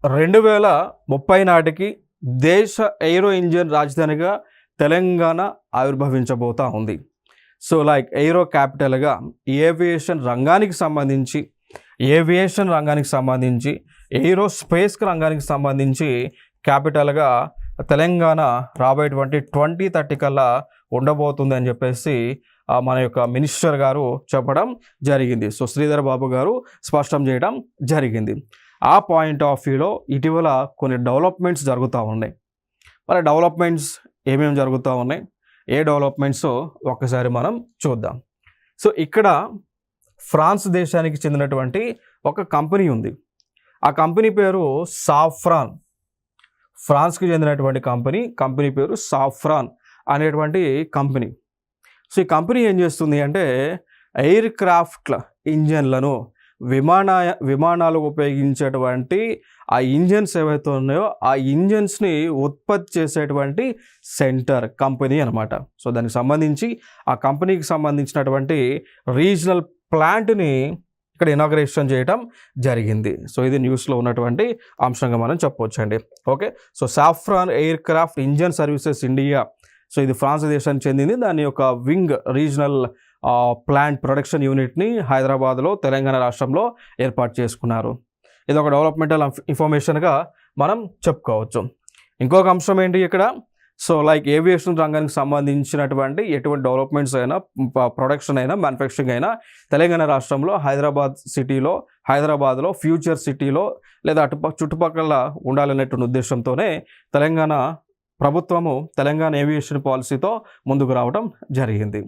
2030 నాటికి దేశ aero engine రాజధానిగా తెలంగాణ ఆవిర్భవించబోతా ఉంది. సో లైక్ ఎయిరో క్యాపిటల్గా ఏవియేషన్ రంగానికి సంబంధించి ఏరోస్పేస్ రంగానికి సంబంధించి క్యాపిటల్గా తెలంగాణ రాబోయేటువంటి 2030 కల్లా ఉండబోతుంది అని చెప్పేసి మన యొక్క మినిస్టర్ గారు చెప్పడం జరిగింది. సో శ్రీధర్ బాబు గారు స్పష్టం చేయడం జరిగింది. ఆ పాయింట్ ఆఫ్ వ్యూలో ఇటీవల కొన్ని డెవలప్మెంట్స్ జరుగుతూ ఉన్నాయి. మరి డెవలప్మెంట్స్ ఏమేమి జరుగుతూ ఉన్నాయి, ఏ డెవలప్మెంట్స్ ఒక్కసారి మనం చూద్దాం. సో ఇక్కడ ఫ్రాన్స్ దేశానికి చెందినటువంటి ఒక కంపెనీ ఉంది. ఆ కంపెనీ పేరు సాఫ్రాన్. ఫ్రాన్స్కి చెందినటువంటి కంపెనీ పేరు సాఫ్రాన్ అనేటువంటి కంపెనీ. సో ఈ కంపెనీ ఏం చేస్తుంది అంటే ఎయిర్ క్రాఫ్ట్ ఇంజన్లను విమానాలు ఉపయోగించేటువంటి ఆ ఇంజన్స్ ఏవైతే ఉన్నాయో ఆ ఇంజన్స్ని ఉత్పత్తి చేసేటువంటి సెంటర్ కంపెనీ అనమాట. సో దానికి సంబంధించి ఆ కంపెనీకి సంబంధించినటువంటి రీజనల్ ప్లాంట్ని ఇక్కడ ఇనాగ్రేషన్ చేయడం జరిగింది. సో ఇది న్యూస్లో ఉన్నటువంటి అంశంగా మనం చెప్పవచ్చండి. Okay, so Safran aircraft engine services India, so ఇది ఫ్రాన్స్ దేశానికి చెందింది. దాని యొక్క వింగ్ రీజనల్ ప్లాంట్ ప్రొడక్షన్ యూనిట్ని హైదరాబాద్లో తెలంగాణ రాష్ట్రంలో ఏర్పాటు చేసుకున్నారు. ఇది ఒక డెవలప్మెంటల్ ఇన్ఫర్మేషన్గా మనం చెప్పుకోవచ్చు. ఇంకొక అంశం ఏంటి ఇక్కడ, సో లైక్ ఏవియేషన్ రంగానికి సంబంధించినటువంటి ఎటువంటి డెవలప్మెంట్స్ అయినా, ప్రొడక్షన్ అయినా, మ్యానుఫ్యాక్చరింగ్ అయినా తెలంగాణ రాష్ట్రంలో హైదరాబాద్లో ఫ్యూచర్ సిటీలో లేదా చుట్టుపక్కల ఉండాలనేటువంటి ఉద్దేశంతోనే తెలంగాణ ప్రభుత్వము తెలంగాణ ఏవియేషన్ పాలసీతో ముందుకు రావడం జరిగింది.